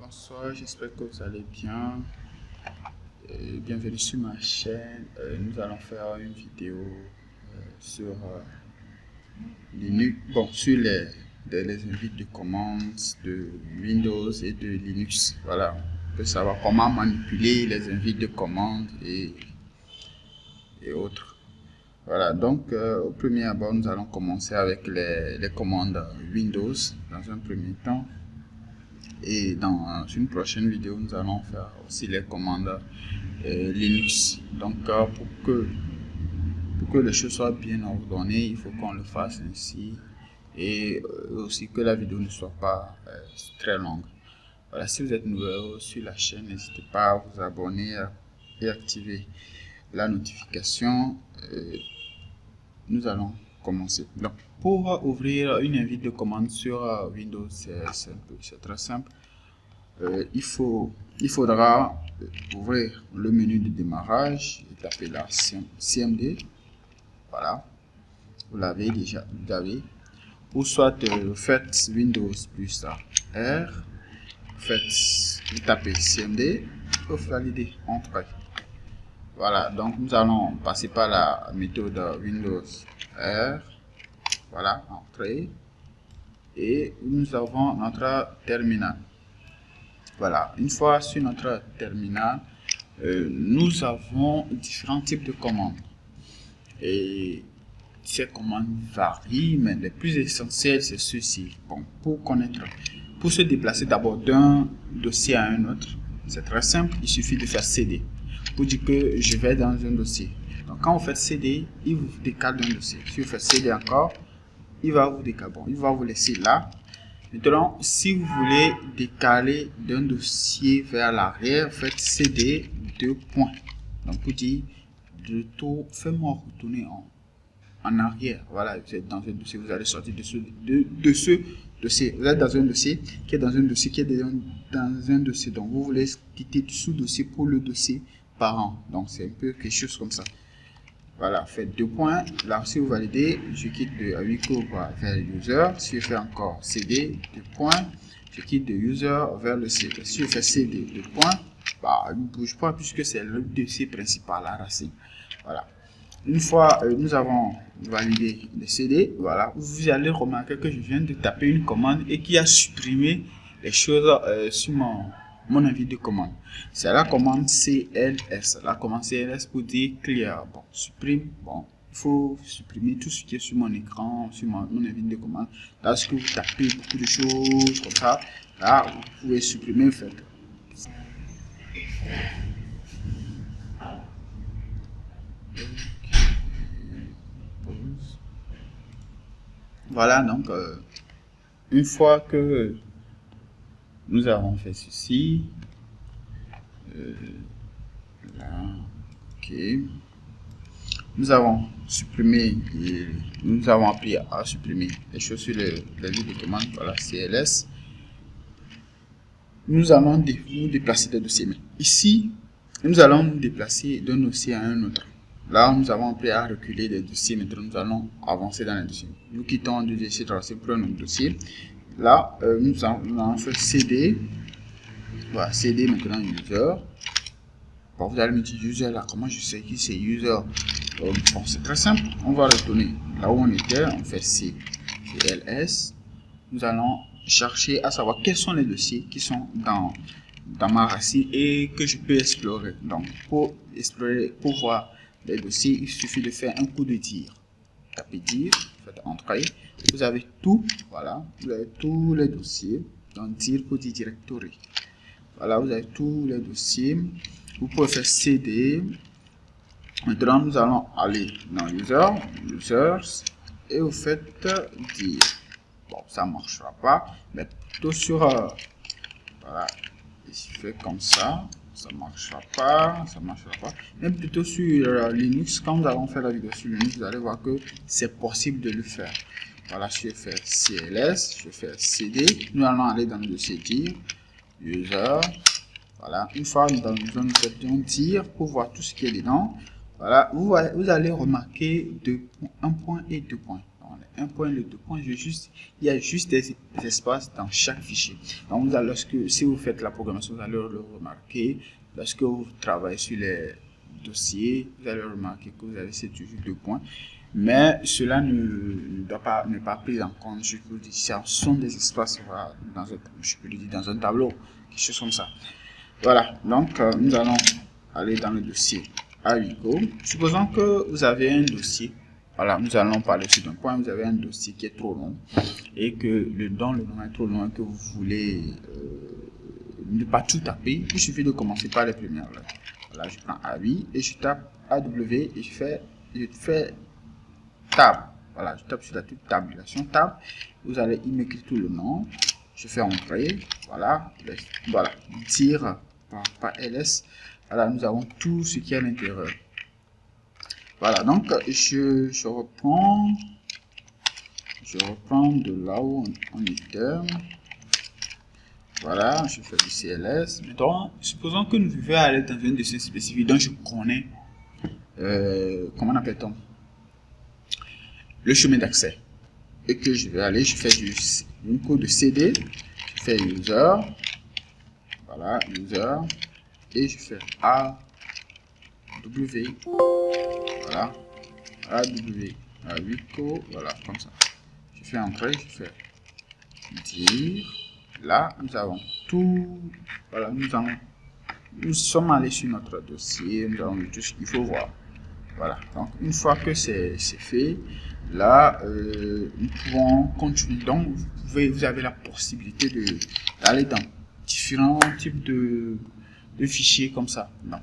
Bonsoir, j'espère que vous allez bien. Bienvenue sur ma chaîne. Nous allons faire une vidéo sur Linux, sur les invites de commandes de Windows et de Linux. Voilà, on peut savoir comment manipuler les invites de commandes et autres. Voilà, donc au premier abord, nous allons commencer avec les commandes Windows dans un premier temps. Et dans une prochaine vidéo, nous allons faire aussi les commandes Linux. Donc pour que les choses soient bien ordonnées, il faut qu'on le fasse ainsi, et aussi que la vidéo ne soit pas très longue. Voilà, si vous êtes nouveau sur la chaîne, n'hésitez pas à vous abonner et activer la notification. Nous allons commencer. Donc pour ouvrir une invite de commande sur Windows, c'est très simple. Il faudra ouvrir le menu de démarrage et taper la CMD. Voilà, vous l'avez déjà, ou soit faites Windows plus R, vous tapez CMD, vous validez, entrez. Voilà, donc nous allons passer par la méthode Windows R. Voilà, entrée, et nous avons notre terminal. Voilà, une fois sur notre terminal, nous avons différents types de commandes. Et ces commandes varient, mais les plus essentielles, c'est ceci. Bon, pour se déplacer d'abord d'un dossier à un autre, c'est très simple, il suffit de faire CD. Pour dire que je vais dans un dossier. Donc quand vous faites CD, il vous décale d'un dossier. Si vous faites CD encore, il va vous décaler. Bon, il va vous laisser là. Maintenant, si vous voulez décaler d'un dossier vers l'arrière, faites CD 2 points. Donc pour dire fais-moi retourner en arrière. Voilà, vous êtes dans un dossier, vous allez sortir de ce dossier. Vous êtes dans un dossier qui est dans un dossier qui est dans un dossier. Donc vous voulez quitter du sous-dossier pour le dossier parent. Donc c'est un peu quelque chose comme ça. Voilà, faites 2 points. Là, si vous validez, je quitte de Awico vers user. Si je fais encore CD, 2 points, je quitte de user vers le CD. Si je fais CD, 2 points, il ne bouge pas puisque c'est le dossier principal, la racine. Voilà. Une fois nous avons validé le CD, voilà, vous allez remarquer que je viens de taper une commande et qui a supprimé les choses sur mon invite de commande. C'est la commande CLS. La commande CLS pour dire clear. Bon, supprime. Bon, il faut supprimer tout ce qui est sur mon écran, sur mon invite de commande. Lorsque vous tapez beaucoup de choses comme ça, là, vous pouvez supprimer, faites. Voilà, donc une fois que nous avons fait ceci, là, ok, nous avons supprimé, nous avons appris à supprimer les choses sur les lignes de commande. Voilà, CLS. Nous allons nous déplacer des dossiers. Mais ici, nous allons nous déplacer d'un dossier à un autre. Là, nous avons appris à reculer des dossiers. Maintenant, nous allons avancer dans les dossiers. Nous quittons du dossier tracé pour un autre dossier. Là, nous allons faire CD. Voilà, CD maintenant user. Bon, vous allez me dire user là, comment je sais qui c'est user? Bon, c'est très simple. On va retourner là où on était. On fait CLS. Nous allons chercher à savoir quels sont les dossiers qui sont dans ma racine et que je peux explorer. Donc, pour explorer, pour voir les dossiers, il suffit de faire un coup de dire. Tapez dire, faites entrer. Vous avez tout, voilà, vous avez tous les dossiers. Donc, dire pour dire directory. Voilà, vous avez tous les dossiers. Vous pouvez faire CD. Maintenant, nous allons aller dans users, et vous faites dire. Bon, ça ne marchera pas, mais plutôt sur voilà, je fais comme ça ne marchera pas, mais plutôt sur Linux. Quand nous allons faire la vidéo sur Linux, vous allez voir que c'est possible de le faire. Voilà, je vais faire CLS, je vais faire CD, nous allons aller dans le dossier dire, user, voilà, une fois nous allons dire pour voir tout ce qui est dedans. Voilà, vous allez remarquer un point et 2 points. Donc les 1 points, les 2 points, il y a juste des espaces dans chaque fichier. Donc, si vous faites la programmation, vous allez le remarquer. Lorsque vous travaillez sur les dossiers, vous allez remarquer que vous avez toujours 2 points. Mais cela ne pas pris en compte. Je peux dire, ce sont des espaces dans un tableau, quelque chose comme ça. Voilà, donc nous allons aller dans le dossier Awico. Supposons que vous avez un dossier. Voilà, nous allons parler sur un point. Vous avez un dossier qui est trop long et que le nom est trop long et que vous voulez ne pas tout taper. Il suffit de commencer par les premières lettres. Voilà, je prends AWI et je tape AW et je fais tab. Voilà, je tape sur la tabulation tab. Vous allez y mettre tout le nom. Je fais entrer. Voilà, tire par ls. Voilà, nous avons tout ce qui est à l'intérieur. Voilà, donc je reprends de là où on était. Voilà, je fais du CLS. Maintenant, supposons que nous devons aller dans un dossier spécifique dont je connais, comment appelle-t-on, le chemin d'accès. Et que je vais aller, je fais une code de CD, je fais user, voilà, user, et je fais AW, voilà, AW, Awico, voilà, comme ça. Je fais entrer, je fais dire. Là, nous avons tout. Voilà, nous sommes allés sur notre dossier. Nous avons tout ce qu'il faut voir. Voilà. Donc, une fois que c'est fait, là, nous pouvons continuer. Donc, vous avez la possibilité d'aller dans différents types de fichiers comme ça. Non,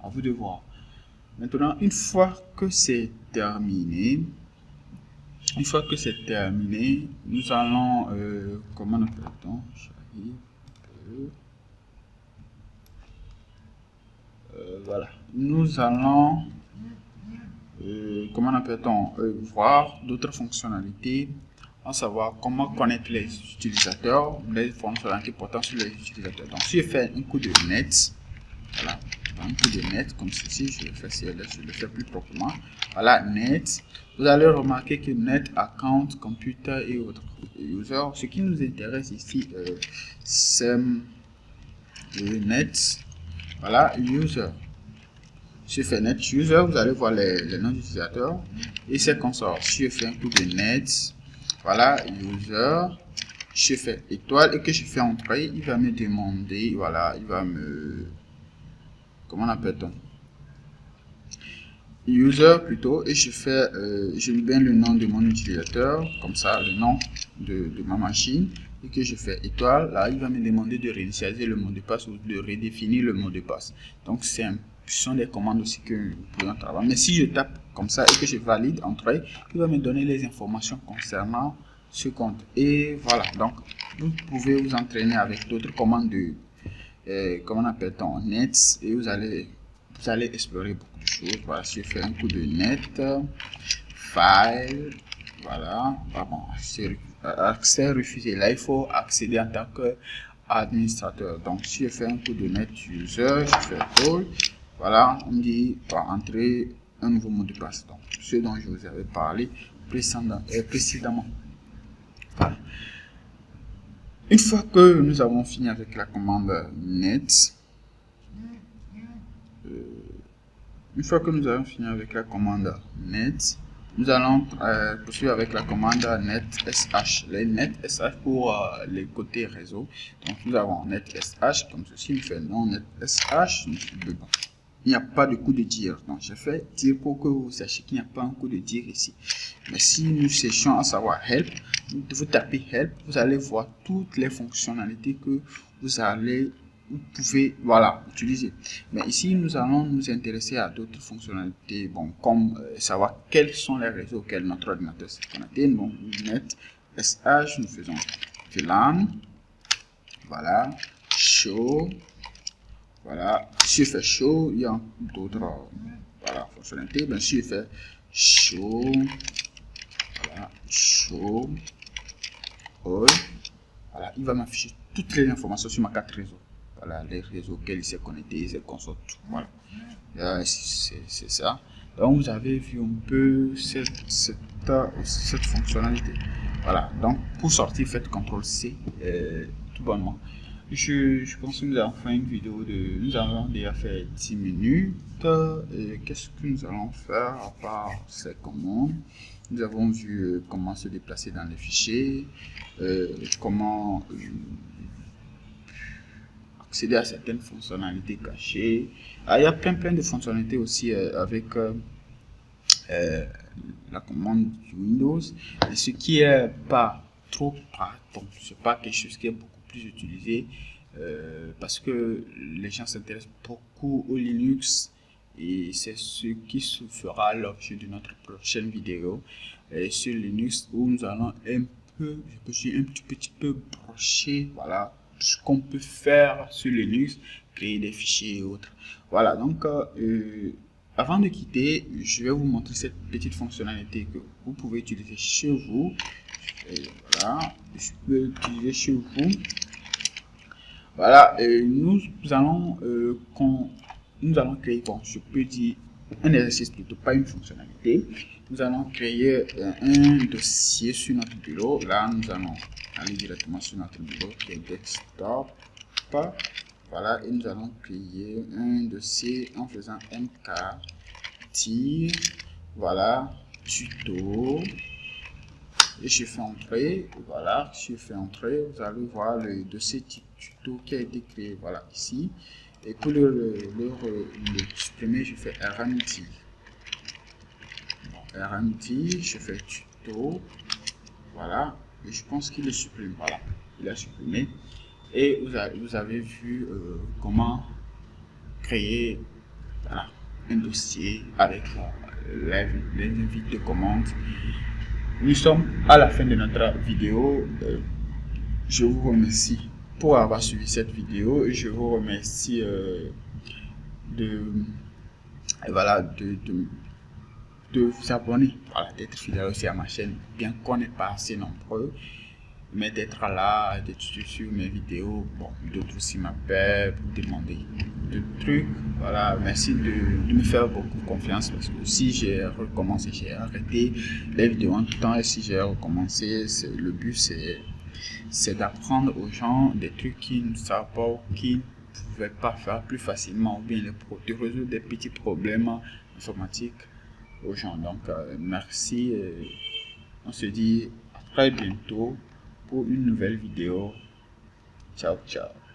à vous de voir. Maintenant, une fois que c'est terminé. Nous allons, comment appelle-t-on, voilà, nous allons, comment appelle-t-on, voir d'autres fonctionnalités, à savoir comment connaître les utilisateurs, les fonctionnalités portant sur les utilisateurs. Donc, si je fais un coup de net, voilà, un coup de net comme ceci, je le fais CLS, je le fais plus proprement. Voilà, net. Vous allez remarquer que net, account, computer et autres user. Ce qui nous intéresse ici, c'est le net. Voilà, user. Si je fais net user, vous allez voir les noms d'utilisateurs et ses consorts. Si je fais un coup de net, voilà, user. Je fais étoile et que je fais entrer, il va me demander, voilà, il va me, comment appelle-t-on, user plutôt, et je lui donne le nom de mon utilisateur, comme ça, le nom de ma machine, et que je fais étoile. Là, il va me demander de réinitialiser le mot de passe ou de redéfinir le mot de passe. Donc, ce sont des commandes aussi que nous pouvons travailler. Mais si je tape comme ça et que je valide entrée, il va me donner les informations concernant ce compte. Et voilà, donc, vous pouvez vous entraîner avec d'autres commandes comment appelle-t-on, net, et vous allez explorer beaucoup de choses. Voilà, si je fais un coup de net, file, voilà, pardon, accès refusé. Là, il faut accéder en tant qu'administrateur. Donc, si je fais un coup de net user, je fais all, voilà, on dit entrer un nouveau mot de passe. Donc, ce dont je vous avais parlé précédemment. Voilà. Une fois que nous avons fini avec la commande net, nous allons poursuivre avec la commande netsh. Les netsh pour les côtés réseau. Donc nous avons netsh comme ceci. Nous faisons netsh. Il n'y a pas de coup de dire. Donc je fais dire pour que vous sachiez qu'il n'y a pas un coup de dire ici. Mais si nous cherchons à savoir help, vous tapez help, vous allez voir toutes les fonctionnalités que vous pouvez, voilà, utiliser. Mais ici, nous allons nous intéresser à d'autres fonctionnalités, bon, comme savoir quels sont les réseaux auxquels notre ordinateur s'est connecté. Donc, net sh, nous faisons VLAN, voilà, show, voilà. Si je fais show, il y a d'autres, voilà, fonctionnalités. Ben, si je fais show, voilà, show, all, voilà, il va m'afficher toutes les informations sur ma carte réseau. Voilà, les réseaux auxquels il s'est connecté, il s'est consoles, tout. Voilà, c'est ça. Donc vous avez vu un peu cette fonctionnalité. Voilà, donc pour sortir, faites CTRL-C tout bonnement. Je pense que nous avons fait une vidéo nous avons déjà fait 10 minutes. Qu'est-ce que nous allons faire à part ces commandes? Nous avons vu comment se déplacer dans les fichiers, comment accéder à certaines fonctionnalités cachées. Il y a plein de fonctionnalités aussi avec la commande Windows. Et ce qui est pas trop c'est pas quelque chose qui est beaucoup plus utilisé parce que les gens s'intéressent beaucoup au Linux et c'est ce qui se fera l'objet de notre prochaine vidéo sur Linux, où nous allons je suis un petit peu brocher, voilà, ce qu'on peut faire sur Linux, créer des fichiers et autres. Voilà, donc avant de quitter, je vais vous montrer cette petite fonctionnalité que vous pouvez utiliser chez vous. Et voilà, je peux utiliser chez vous. Voilà, et nous allons créer, bon, je peux dire un exercice plutôt, pas une fonctionnalité. Nous allons créer un dossier sur notre bureau. Là, nous allons aller directement sur notre bureau qui est desktop. Voilà, et nous allons créer un dossier en faisant mk voilà, tuto, et je fais entrer. Voilà, je fais entrer, vous allez voir le dossier tuto qui a été créé, voilà, ici. Et pour le supprimer, je fais rmt. Bon, rmt, je fais tuto, voilà, et je pense qu'il le supprime, voilà, il a supprimé. Et vous avez vu comment créer, voilà, un dossier avec les invites de commande. Nous sommes à la fin de notre vidéo. Je vous remercie pour avoir suivi cette vidéo et je vous remercie de vous abonner, voilà, d'être fidèle aussi à ma chaîne, bien qu'on n'est pas assez nombreux, mais d'être là, d'être sur mes vidéos. Bon, d'autres aussi m'appellent pour demander de trucs. Voilà, merci de me faire beaucoup confiance, parce que si j'ai recommencé, j'ai arrêté les vidéos en tout temps, et si j'ai recommencé, le but c'est d'apprendre aux gens des trucs qu'ils ne savent pas ou qu'ils ne pouvaient pas faire plus facilement, ou bien de résoudre des petits problèmes informatiques aux gens. Donc merci, on se dit à très bientôt pour une nouvelle vidéo. Ciao, ciao.